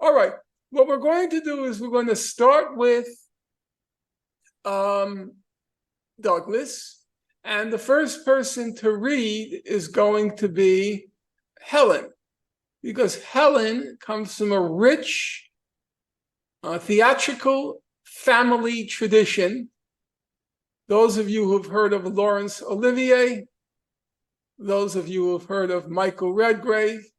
All right. What we're going to do is we're going to start with Douglass. And the first person to read is going to be Helen, because Helen comes from a rich theatrical family tradition. Those of you who've heard of Laurence Olivier, those of you who have heard of Michael Redgrave,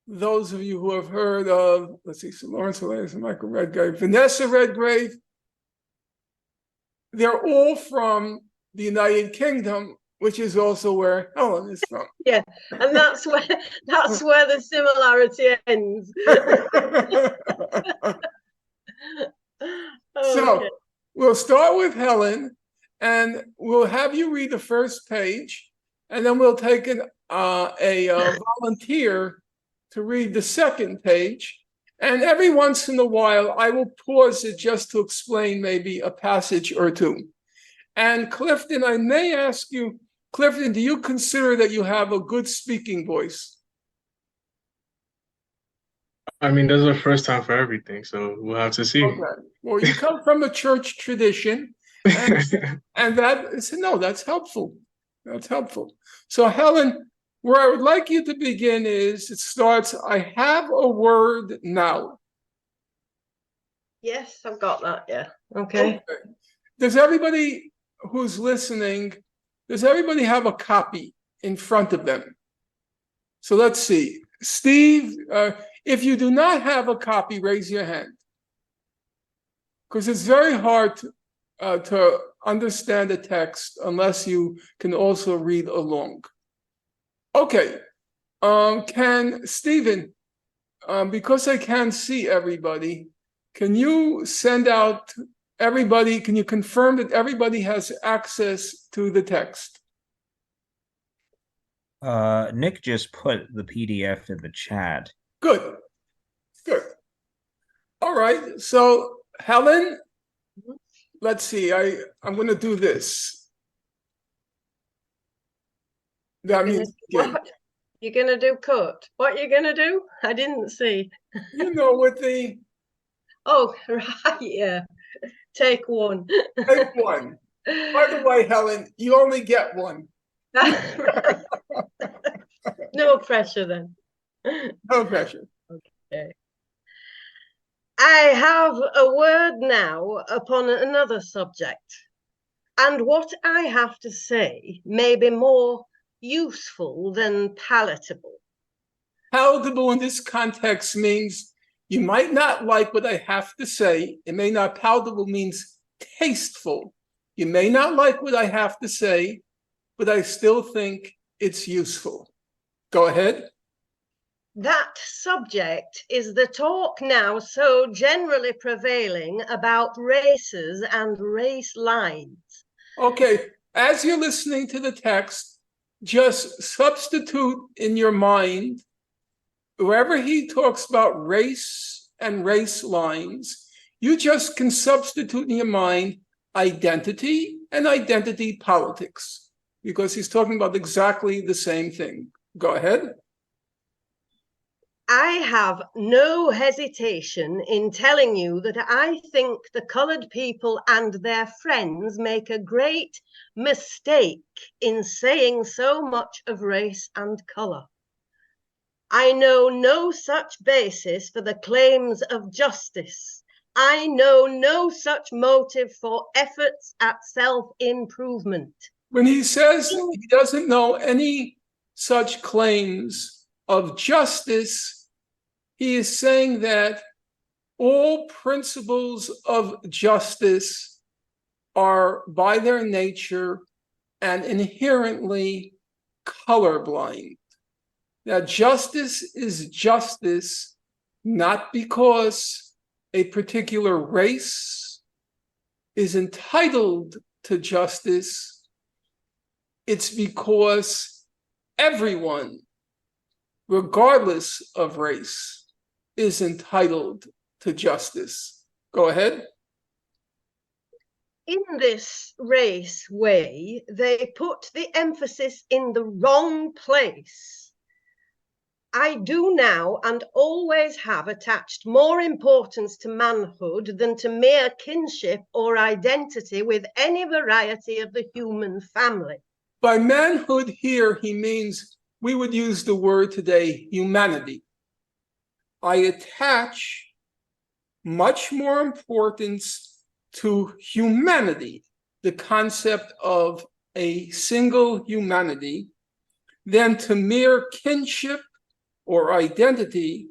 those of you who have heard of, let's see, so Laurence Olivier, Michael Redgrave, Vanessa Redgrave, they're all from the United Kingdom, which is also where Helen is from. Yeah, and that's where the similarity ends. So we'll start with Helen, and we'll have you read the first page, and then we'll take a volunteer to read the second page. And every once in a while, I will pause it just to explain maybe a passage or two. And Clifton, I may ask you, Clifton, do you consider that you have a good speaking voice? I mean, this is the first time for everything, so we'll have to see. Okay. Well, you come from a church tradition, and that's helpful. That's helpful. So, Helen, where I would like you to begin is, it starts, I have a word now. Yes, I've got that, yeah. Okay. Does everybody who's listening, does everybody have a copy in front of them? So let's see. Steve, if you do not have a copy, raise your hand. Because it's very hard to understand a text unless you can also read along. Okay. Can Stephen, because I can't see everybody, can you send out everybody, can you confirm that everybody has access to the text? Nick just put the PDF in the chat. Good. Good. All right. So, Helen, let's see. I'm going to do this. That means what? You're going to do cut. What are you going to do? I didn't see. You know, with the... Oh, right, yeah. Take one. Take one. By the way, Helen, you only get one. No pressure then. No pressure. Okay. I have a word now upon another subject, and what I have to say may be more useful than palatable. Palatable in this context means you might not like what I have to say. It may not, palatable means tasteful. You may not like what I have to say, but I still think it's useful. Go ahead. That subject is the talk now so generally prevailing about races and race lines. Okay, as you're listening to the text, just substitute in your mind, wherever he talks about race and race lines, you just can substitute in your mind identity and identity politics, because he's talking about exactly the same thing. Go ahead. I have no hesitation in telling you that I think the colored people and their friends make a great mistake in saying so much of race and color. I know no such basis for the claims of justice. I know no such motive for efforts at self-improvement. When he says he doesn't know any such claims of justice, he is saying that all principles of justice are by their nature and inherently colorblind. That justice is justice not because a particular race is entitled to justice, it's because everyone, regardless of race, is entitled to justice. Go ahead. In this race way, they put the emphasis in the wrong place. I do now and always have attached more importance to manhood than to mere kinship or identity with any variety of the human family. By manhood here, he means, we would use the word today, humanity. I attach much more importance to humanity, the concept of a single humanity, than to mere kinship or identity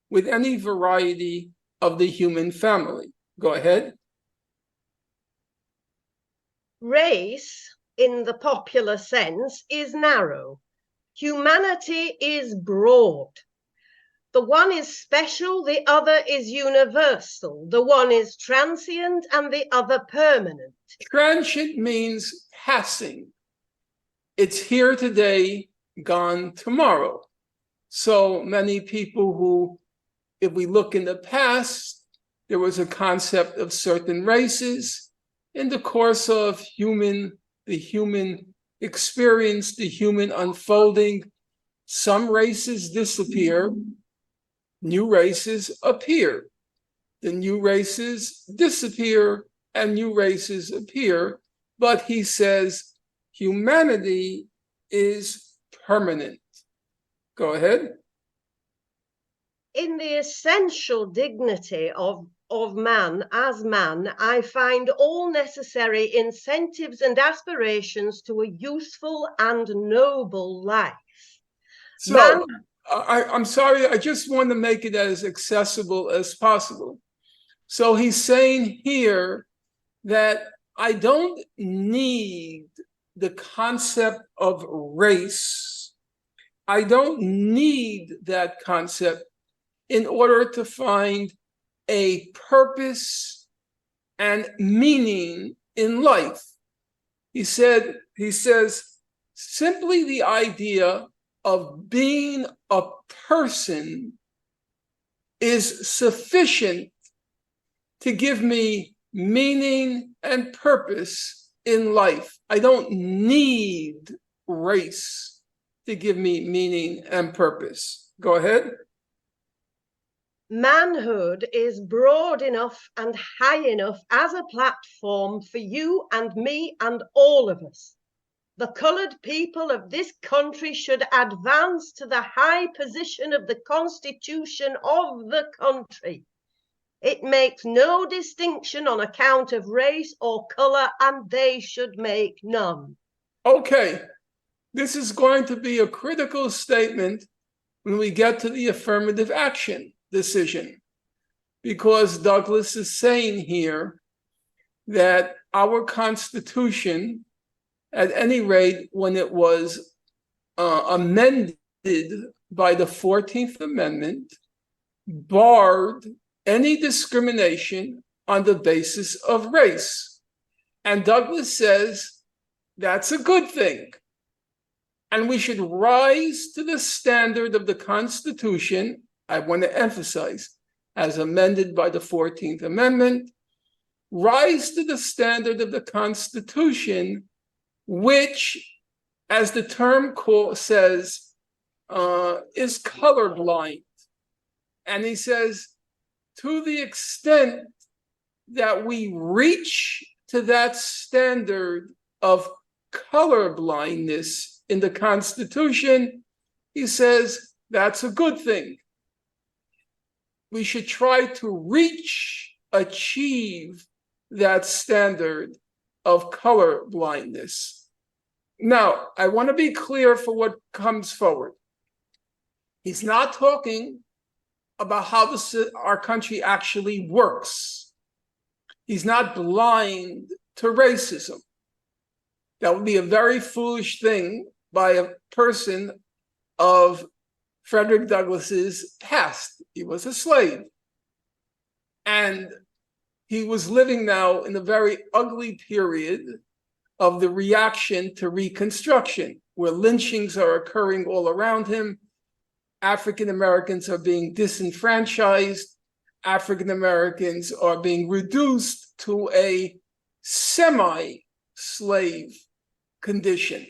with any variety of the human family. Go ahead. Race, in the popular sense, is narrow. Humanity is broad. The one is special, the other is universal. The one is transient and the other permanent. Transient means passing. It's here today, gone tomorrow. So many people who, if we look in the past, there was a concept of certain races. In the course of the human experience, the human unfolding, some races disappear, new races appear. The new races disappear and new races appear. But he says humanity is permanent. Go ahead. In the essential dignity of man as man, I find all necessary incentives and aspirations to a useful and noble life. So I'm sorry, I just want to make it as accessible as possible. So he's saying here that I don't need the concept of race. I don't need that concept in order to find a purpose and meaning in life. He says, simply the idea of being a person is sufficient to give me meaning and purpose in life. I don't need race to give me meaning and purpose. Go ahead. Manhood is broad enough and high enough as a platform for you and me and all of us. The colored people of this country should advance to the high position of the Constitution of the country. It makes no distinction on account of race or color, and they should make none. Okay, this is going to be a critical statement when we get to the affirmative action decision, because Douglass is saying here that our Constitution, at any rate, when it was amended by the 14th Amendment, barred any discrimination on the basis of race. And Douglass says that's a good thing. And we should rise to the standard of the Constitution, I want to emphasize, as amended by the 14th Amendment, rise to the standard of the Constitution, which, as the term says, is colorblind. And he says, to the extent that we reach to that standard of colorblindness in the Constitution, he says that's a good thing. We should try to achieve that standard of colorblindness. Now, I want to be clear for what comes forward. He's not talking about how our country actually works. He's not blind to racism. That would be a very foolish thing by a person of Frederick Douglass's past. He was a slave. And he was living now in a very ugly period of the reaction to Reconstruction, where lynchings are occurring all around him. African Americans are being disenfranchised. African Americans are being reduced to a semi-slave condition.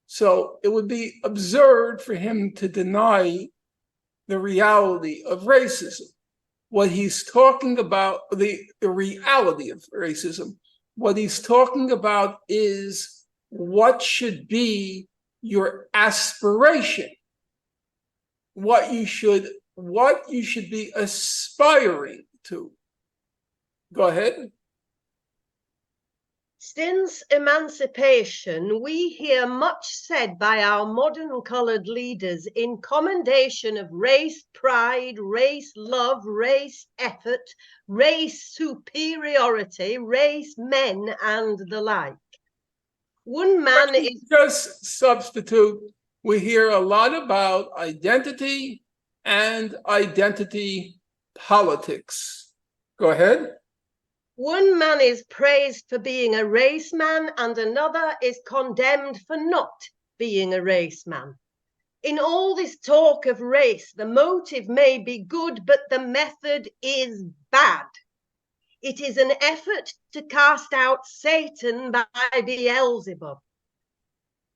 So it would be absurd for him to deny the reality of racism. What he's talking about, the reality of racism, what he's talking about is what should be your aspiration, what you should be aspiring to. Go ahead. Since emancipation, we hear much said by our modern colored leaders in commendation of race pride, race love, race effort, race superiority, race men, and the like. One man is... Just substitute, we hear a lot about identity and identity politics. Go ahead. One man is praised for being a race man and another is condemned for not being a race man. In all this talk of race, the motive may be good, but the method is bad. It is an effort to cast out Satan by Beelzebub.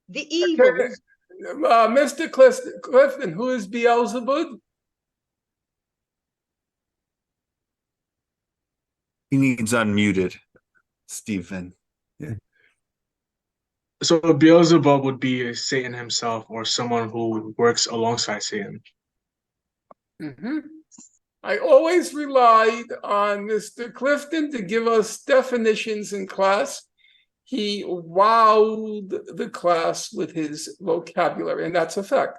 The evils... Mr. Clifton, who is Beelzebub? He needs unmuted, Stephen. Yeah. So Beelzebub would be Satan himself or someone who works alongside Satan. Mm-hmm. I always relied on Mr. Clifton to give us definitions in class. He wowed the class with his vocabulary, and that's a fact.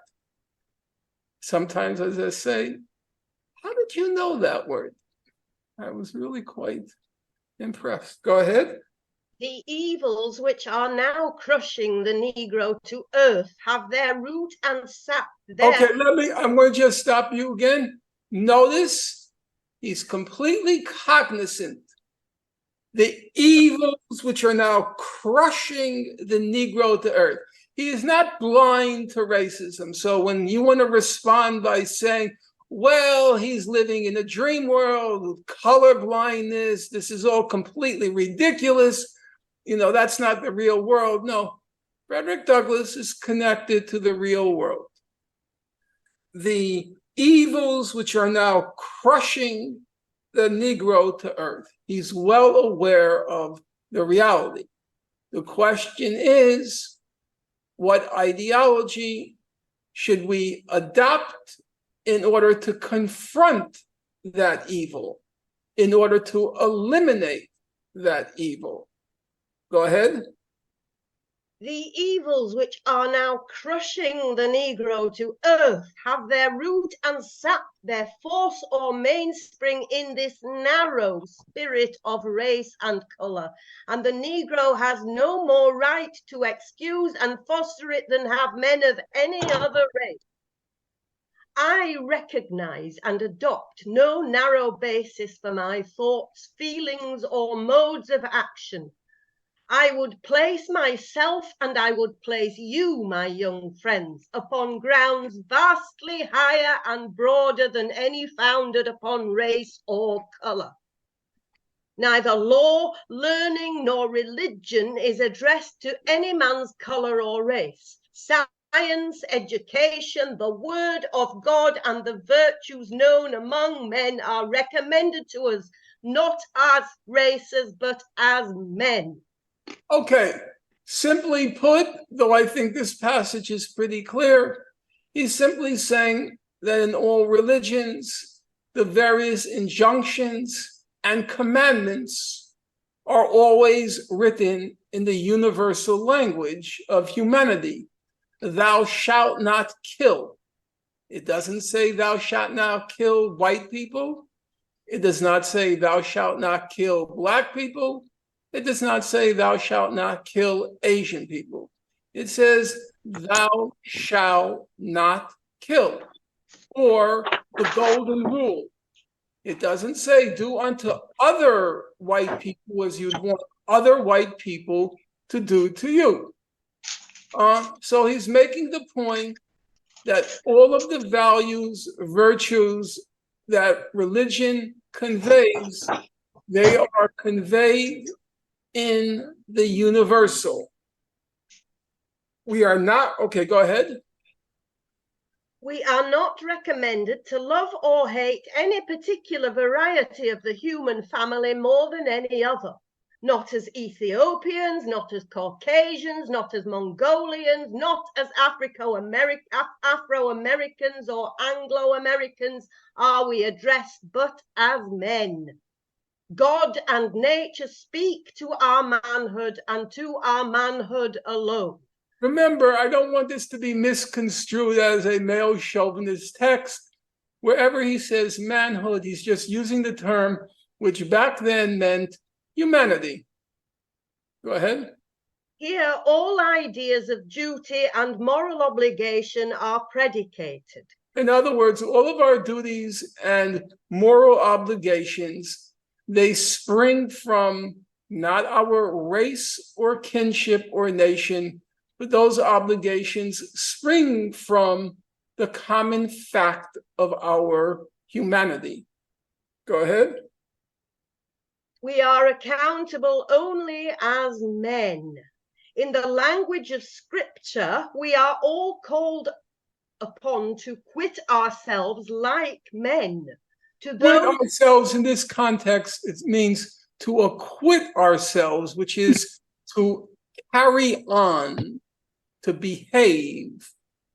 Sometimes, as I say, how did you know that word? I was really quite impressed. Go ahead. The evils which are now crushing the Negro to earth have their root and sap there. Okay, I'm going to just stop you again. Notice he's completely cognizant. The evils which are now crushing the Negro to earth. He is not blind to racism. So when you want to respond by saying, well, he's living in a dream world with color blindness, this is all completely ridiculous, that's not the real world. No, Frederick Douglass is connected to the real world. The evils which are now crushing the Negro to earth, he's well aware of the reality. The question is, what ideology should we adopt in order to confront that evil, in order to eliminate that evil? Go ahead. The evils which are now crushing the Negro to earth have their root and sap, their force or mainspring in this narrow spirit of race and color. And the Negro has no more right to excuse and foster it than have men of any other race. I recognize and adopt no narrow basis for my thoughts, feelings, or modes of action. I would place myself and I would place you, my young friends, upon grounds vastly higher and broader than any founded upon race or color. Neither law, learning, nor religion is addressed to any man's color or race. Science, education, the word of God, and the virtues known among men are recommended to us, not as races, but as men. Okay, simply put, though I think this passage is pretty clear, he's simply saying that in all religions, the various injunctions and commandments are always written in the universal language of humanity. Thou shalt not kill. It doesn't say thou shalt not kill white people. It does not say thou shalt not kill black people. It does not say thou shalt not kill Asian people. It says thou shalt not kill, or the golden rule. It doesn't say do unto other white people as you'd want other white people to do to you. So he's making the point that all of the values, virtues that religion conveys, they are conveyed in the universal. We are not, okay, go ahead. We are not recommended to love or hate any particular variety of the human family more than any other. Not as Ethiopians, not as Caucasians, not as Mongolians, not as Afro-Americans or Anglo-Americans are we addressed, but as men. God and nature speak to our manhood and to our manhood alone. Remember, I don't want this to be misconstrued as a male chauvinist text. Wherever he says manhood, he's just using the term which back then meant humanity. Go ahead. Here, all ideas of duty and moral obligation are predicated. In other words, all of our duties and moral obligations, they spring from not our race or kinship or nation, but those obligations spring from the common fact of our humanity. Go ahead. We are accountable only as men. In the language of scripture, we are all called upon to quit ourselves like men. To Quit those ourselves in this context, it means to acquit ourselves, which is to carry on, to behave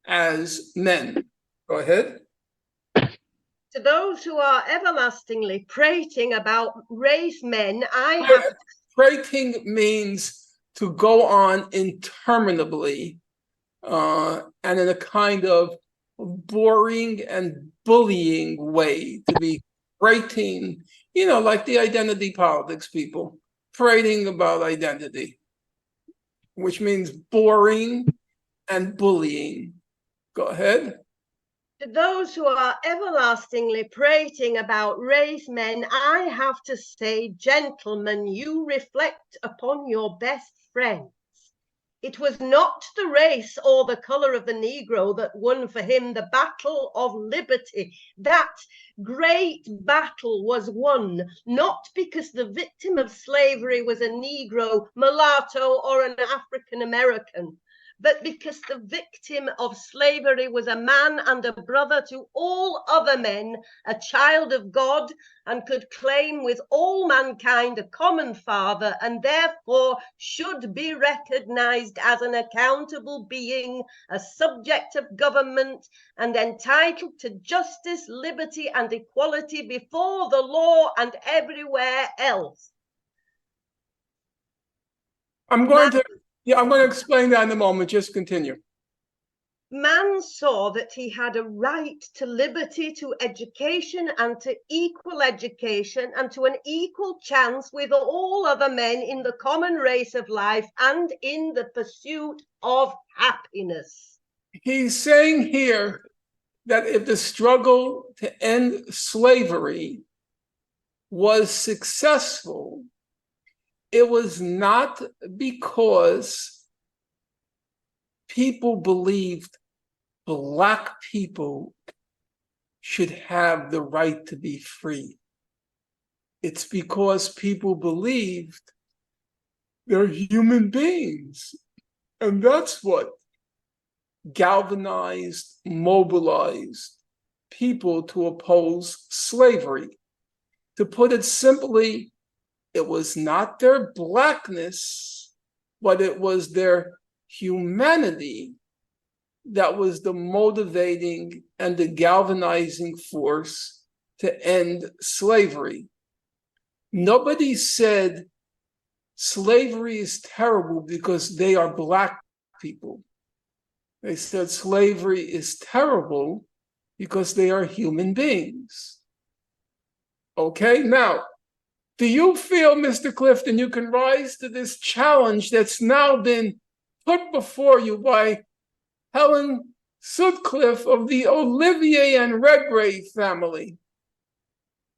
as men. Go ahead. To those who are everlastingly prating about race men, I have... Prating means to go on interminably and in a kind of boring and bullying way, to be prating, like the identity politics people, prating about identity, which means boring and bullying. Go ahead. To those who are everlastingly prating about race men, I have to say, gentlemen, you reflect upon your best friends. It was not the race or the color of the Negro that won for him the battle of liberty. That great battle was won not because the victim of slavery was a Negro, mulatto, or an African American, but because the victim of slavery was a man and a brother to all other men, a child of God, and could claim with all mankind a common father, and therefore should be recognized as an accountable being, a subject of government, and entitled to justice, liberty, and equality before the law and everywhere else. I'm going to explain that in a moment. Just continue. Man saw that he had a right to liberty, to education, and to equal education, and to an equal chance with all other men in the common race of life and in the pursuit of happiness. He's saying here that if the struggle to end slavery was successful, it was not because people believed Black people should have the right to be free. It's because people believed they're human beings. And that's what galvanized, mobilized people to oppose slavery. To put it simply, it was not their Blackness, but it was their humanity that was the motivating and the galvanizing force to end slavery. Nobody said slavery is terrible because they are Black people. They said slavery is terrible because they are human beings. Okay, now, do you feel, Mr. Clifton, you can rise to this challenge that's now been put before you by Helen Sutcliffe of the Olivier and Redgrave family?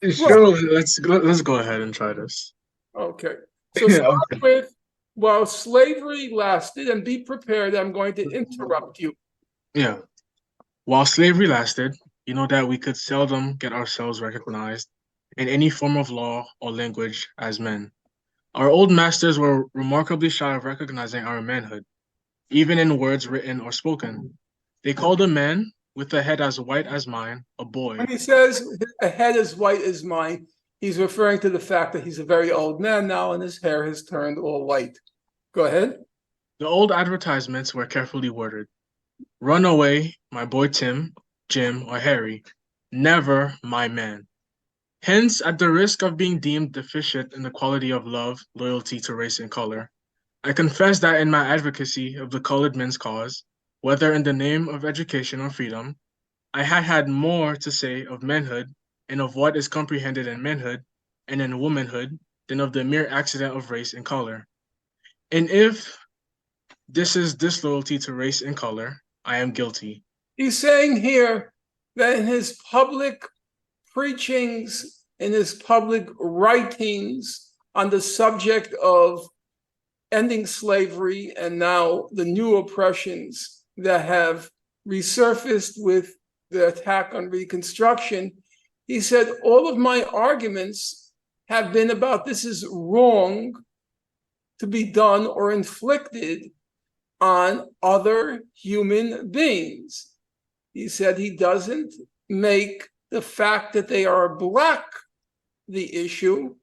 Sure, let's go ahead and try this. Okay. So start with, while slavery lasted, and be prepared, I'm going to interrupt you. Yeah. While slavery lasted, you know that we could seldom get ourselves recognized in any form of law or language as men. Our old masters were remarkably shy of recognizing our manhood, even in words written or spoken. They called a man with a head as white as mine, a boy. When he says a head as white as mine, he's referring to the fact that he's a very old man now and his hair has turned all white. Go ahead. The old advertisements were carefully worded. Run away, my boy Tim, Jim, or Harry. Never my man. Hence, at the risk of being deemed deficient in the quality of love, loyalty to race and color, I confess that in my advocacy of the colored men's cause, whether in the name of education or freedom, I had had more to say of manhood and of what is comprehended in manhood and in womanhood than of the mere accident of race and color. And if this is disloyalty to race and color, I am guilty. He's saying here that in his public preachings, in his public writings on the subject of ending slavery and now the new oppressions that have resurfaced with the attack on Reconstruction, he said, all of my arguments have been about this is wrong to be done or inflicted on other human beings. He said he doesn't make the fact that they are Black the issue.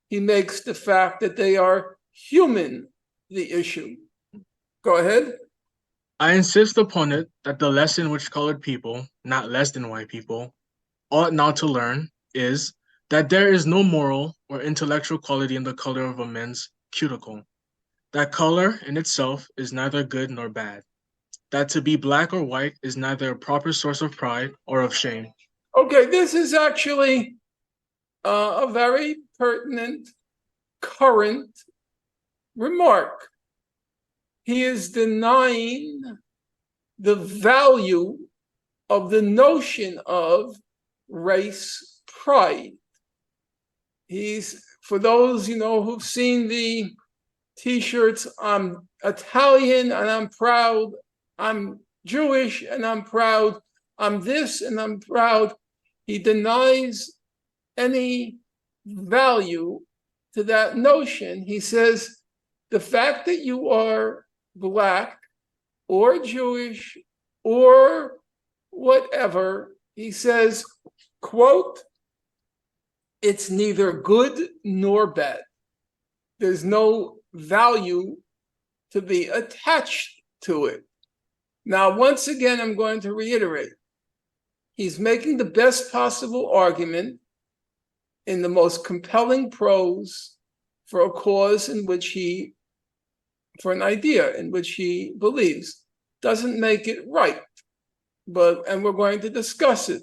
He makes the fact that they are human the issue. Go ahead. I insist upon it that the lesson which colored people, not less than white people, ought now to learn is that there is no moral or intellectual quality in the color of a man's cuticle. That color in itself is neither good nor bad. That to be Black or white is neither a proper source of pride or of shame. Okay, this is actually a very pertinent, current remark. He is denying the value of the notion of race pride. He's, for those, who've seen the T-shirts, I'm Italian and I'm proud, I'm Jewish and I'm proud, I'm this and I'm proud. He denies any value to that notion. He says the fact that you are Black or Jewish or whatever, he says, quote, it's neither good nor bad. There's no value to be attached to it. Now, once again, I'm going to reiterate, he's making the best possible argument in the most compelling prose for a cause in which for an idea in which he believes. Doesn't make it right, and we're going to discuss it,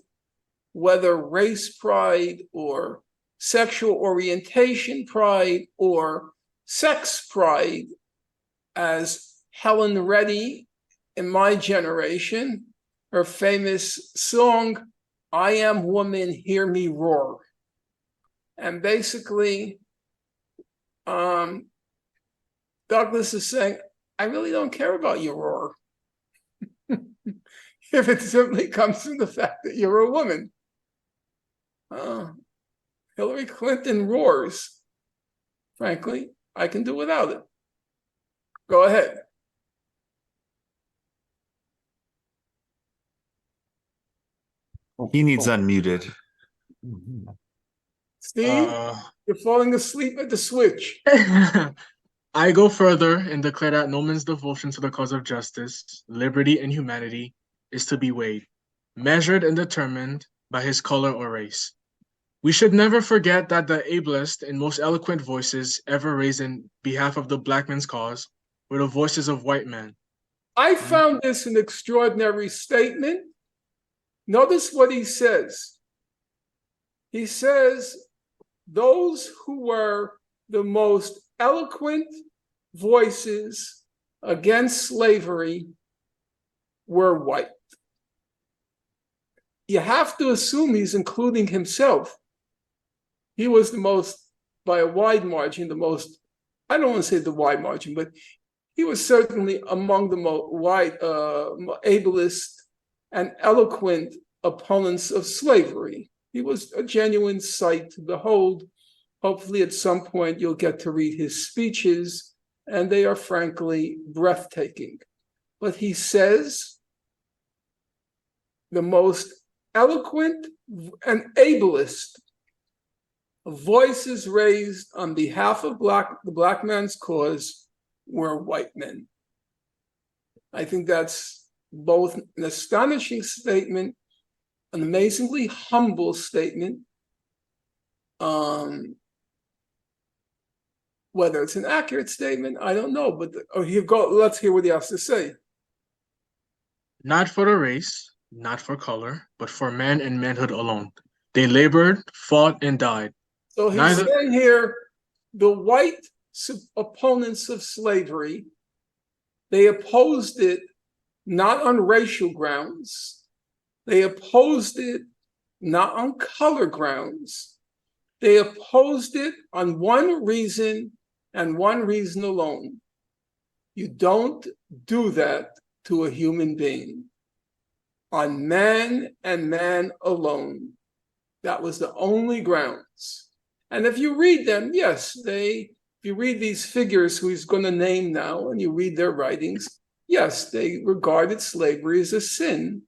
whether race pride or sexual orientation pride or sex pride, as Helen Reddy in my generation, her famous song, I Am Woman, Hear Me Roar. And basically, Douglass is saying, I really don't care about your roar. If it simply comes from the fact that you're a woman. Hillary Clinton roars. Frankly, I can do without it. Go ahead. He needs unmuted. Steve, you're falling asleep at the switch. I go further and declare that no man's devotion to the cause of justice, liberty, and humanity is to be weighed, measured, and determined by his color or race. We should never forget that the ablest and most eloquent voices ever raised in behalf of the Black man's cause were the voices of white men. I found this an extraordinary statement. Notice what he says. He says, those who were the most eloquent voices against slavery were white. You have to assume he's including himself. He was the most, by a wide margin, the most, I don't want to say the wide margin, but he was certainly among the most ablest and eloquent opponents of slavery. He was a genuine sight to behold. Hopefully at some point you'll get to read his speeches, and they are frankly breathtaking. But he says the most eloquent and ablest voices raised on behalf of the black man's cause were white men. I think that's both an astonishing statement, an amazingly humble statement. Whether it's an accurate statement, I don't know. But let's hear what he has to say. Not for the race, not for color, but for man and manhood alone. They labored, fought, and died. So he's saying here, the white opponents of slavery, they opposed it not on racial grounds. They opposed it not on color grounds. They opposed it on one reason and one reason alone. You don't do that to a human being. On man and man alone. That was the only grounds. And if you read them, yes, if you read these figures who he's going to name now, and you read their writings, yes, they regarded slavery as a sin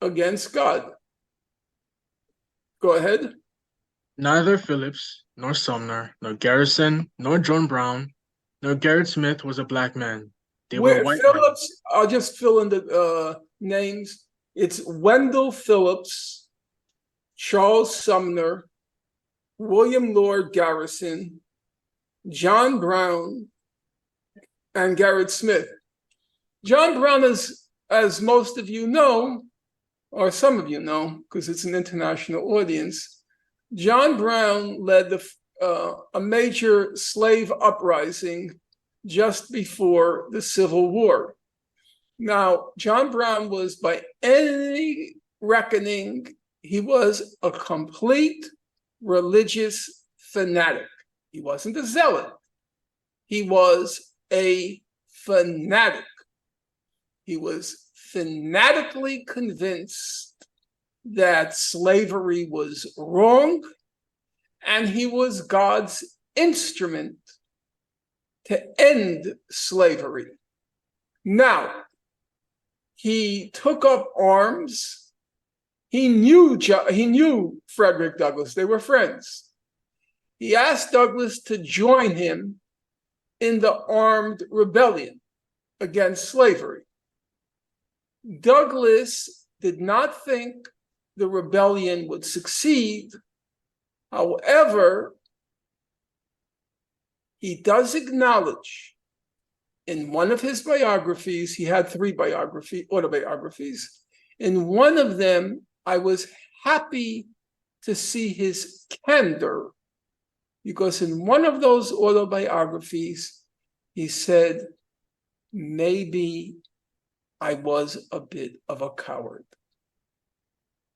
against God. Go ahead. Neither Phillips, nor Sumner, nor Garrison, nor John Brown, nor Gerrit Smith was a black man. They were white Phillips, men. I'll just fill in the names. It's Wendell Phillips, Charles Sumner, William Lord Garrison, John Brown, and Gerrit Smith. John Brown is, as most of you know, or some of you know, because it's an international audience, John Brown led a major slave uprising just before the Civil War. Now, John Brown was, by any reckoning, he was a complete religious fanatic. He wasn't a zealot. He was a fanatic. He was fanatically convinced that slavery was wrong, and he was God's instrument to end slavery. Now, he took up arms. He knew Frederick Douglass. They were friends. He asked Douglass to join him in the armed rebellion against slavery. Douglass did not think the rebellion would succeed. However, he does acknowledge in one of his biographies, he had 3 autobiographies. In one of them, I was happy to see his candor, because in one of those autobiographies, he said, maybe I was a bit of a coward,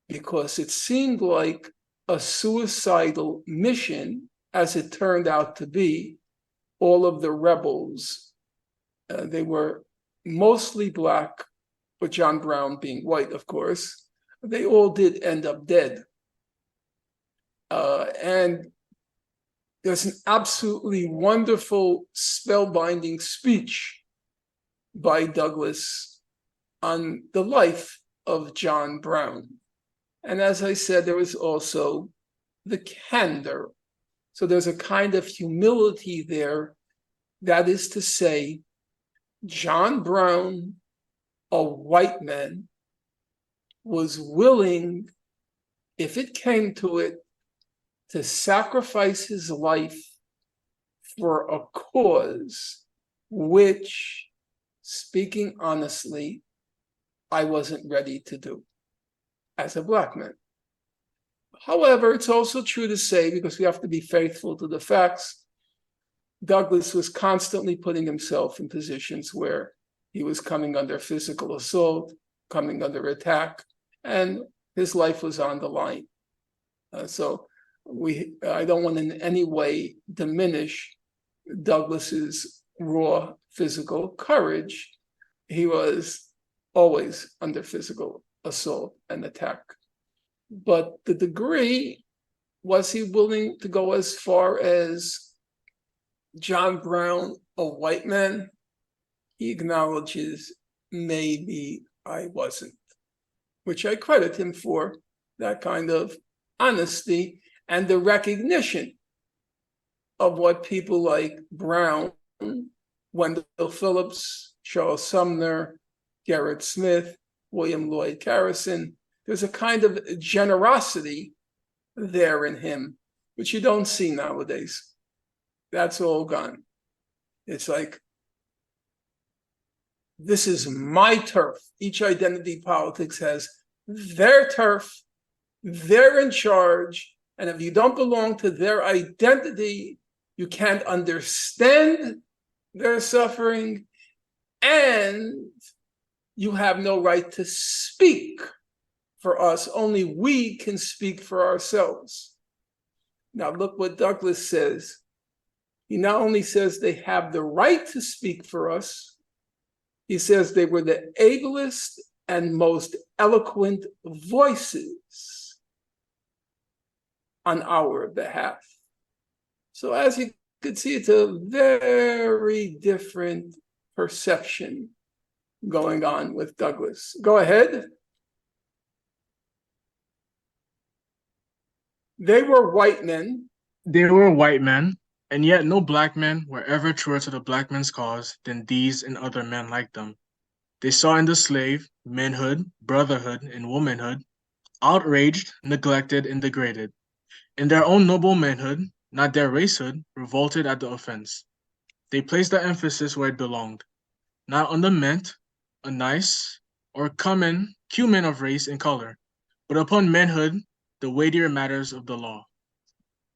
because it seemed like a suicidal mission, as it turned out to be. All of the rebels, they were mostly black, but John Brown being white, of course, they all did end up dead. And there's an absolutely wonderful spellbinding speech by Douglass on the life of John Brown. And as I said, there was also the candor. So there's a kind of humility there. That is to say, John Brown, a white man, was willing, if it came to it, to sacrifice his life for a cause which, speaking honestly, I wasn't ready to do as a black man. However, it's also true to say, because we have to be faithful to the facts, Douglass was constantly putting himself in positions where he was coming under physical assault, coming under attack, and his life was on the line. So I don't want in any way diminish Douglass's raw physical courage. He was always under physical assault and attack. But the degree, was he willing to go as far as John Brown, a white man? He acknowledges, maybe I wasn't. which I credit him for, that kind of honesty and the recognition of what people like Brown, Wendell Phillips, Charles Sumner, Gerrit Smith, William Lloyd Garrison. There's a kind of generosity there in him, which you don't see nowadays. That's all gone. It's like, this is my turf. Each identity politics has their turf. They're in charge. And if you don't belong to their identity, you can't understand their suffering, and you have no right to speak for us. Only we can speak for ourselves. Now, look what Douglass says. He not only says they have the right to speak for us, he says they were the ablest and most eloquent voices on our behalf. So as you can see, it's a very different perception going on with Douglass. Go ahead. They were white men. They were white men, and yet no black men were ever truer to the black man's cause than these and other men like them. They saw in the slave manhood, brotherhood, and womanhood, outraged, neglected, and degraded. In their own noble manhood, not their racehood, revolted at the offense. They placed the emphasis where it belonged, not on the mint, a nice, or cumin of race and color, but upon manhood, the weightier matters of the law.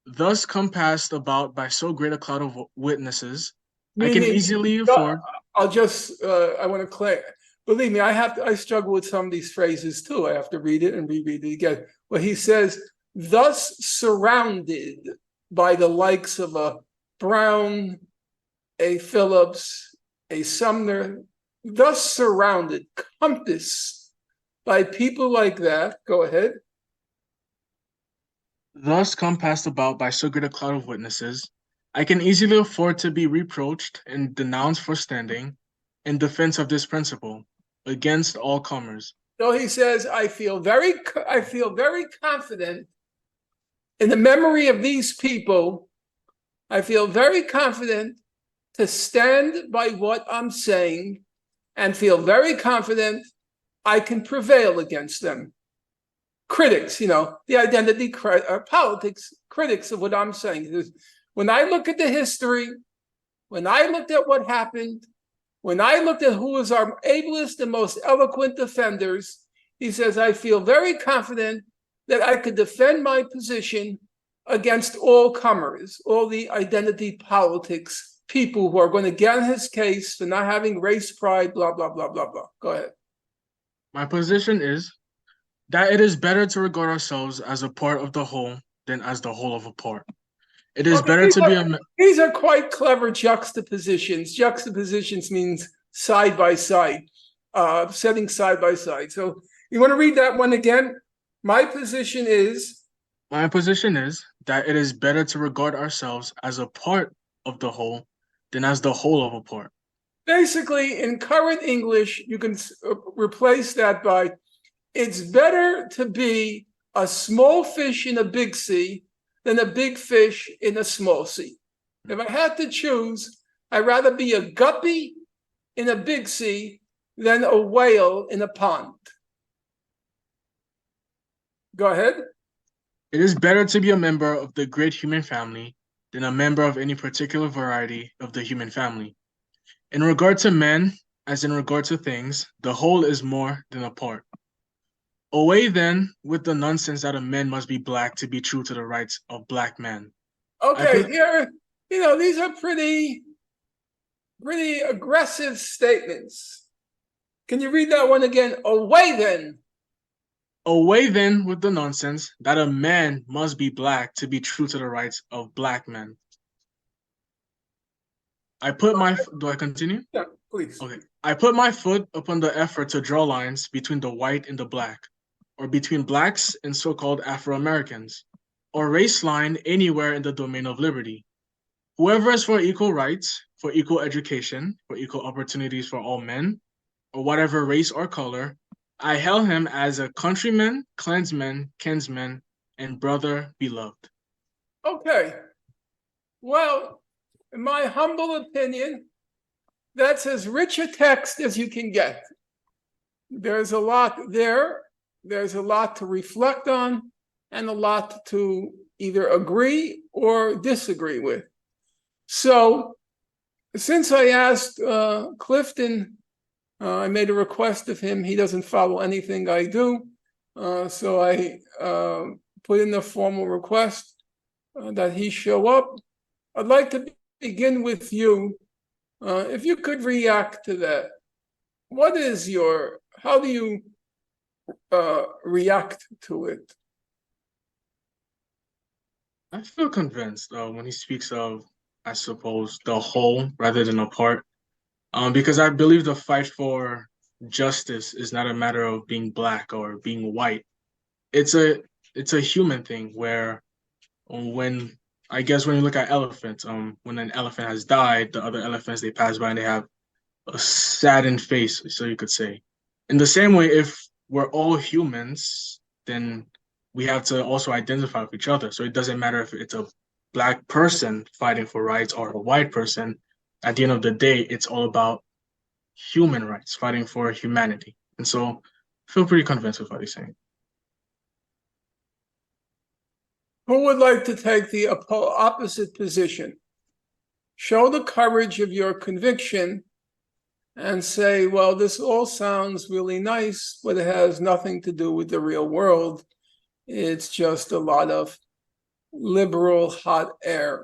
Thus compassed about by so great a cloud of witnesses, I can easily afford. I want to claim. Believe me, I struggle with some of these phrases too. I have to read it and reread it again. Well, he says, thus surrounded by the likes of a Brown, a Phillips, a Sumner, thus surrounded, compassed by people like that. Go ahead. Thus compassed about by so great a cloud of witnesses, I can easily afford to be reproached and denounced for standing in defense of this principle against all comers. So he says, I feel very confident in the memory of these people. I feel very confident to stand by what I'm saying and feel very confident I can prevail against them. Critics, the identity politics critics of what I'm saying. When I look at the history, when I looked at what happened, when I looked at who was our ablest and most eloquent defenders, he says, I feel very confident that I could defend my position against all comers, all the identity politics people who are going to get on his case for not having race pride, blah, blah, blah, blah, blah. Go ahead. My position is that it is better to regard ourselves as a part of the whole than as the whole of a part. It is better to be These are quite clever juxtapositions. Juxtapositions means side by side, setting side by side. So you want to read that one again? My position is that it is better to regard ourselves as a part of the whole than as the whole of a part. Basically, in current English, you can replace that by, it's better to be a small fish in a big sea than a big fish in a small sea. If I had to choose, I'd rather be a guppy in a big sea than a whale in a pond. Go ahead. It is better to be a member of the great human family than a member of any particular variety of the human family. In regard to men, as in regard to things, the whole is more than a part. Away then with the nonsense that a man must be black to be true to the rights of black men. Okay, here, these are pretty aggressive statements. Can you read that one again? Away then. Away then with the nonsense that a man must be black to be true to the rights of black men. Do I continue? Yeah, please. Okay. I put my foot upon the effort to draw lines between the white and the black, or between blacks and so-called Afro-Americans, or race line anywhere in the domain of liberty. Whoever is for equal rights, for equal education, for equal opportunities for all men, or whatever race or color, I hail him as a countryman, clansman, kinsman, and brother beloved. Okay. Well, in my humble opinion, that's as rich a text as you can get. There's a lot there. There's a lot to reflect on and a lot to either agree or disagree with. So, since I asked Clifton, I made a request of him. He doesn't follow anything I do. So I put in a formal request that he show up. I'd like to begin with you. If you could react to that, how do you react to it? I feel convinced when he speaks of, I suppose, the whole rather than a part. Because I believe the fight for justice is not a matter of being black or being white. It's a human thing where when I guess when you look at elephants, when an elephant has died, the other elephants they pass by and they have a saddened face, so you could say. In the same way, if we're all humans, then we have to also identify with each other. So it doesn't matter if it's a black person fighting for rights or a white person. At the end of the day, it's all about human rights, fighting for humanity. And so I feel pretty convinced with what he's saying. Who would like to take the opposite position? Show the courage of your conviction and say, well, this all sounds really nice, but it has nothing to do with the real world. It's just a lot of liberal hot air.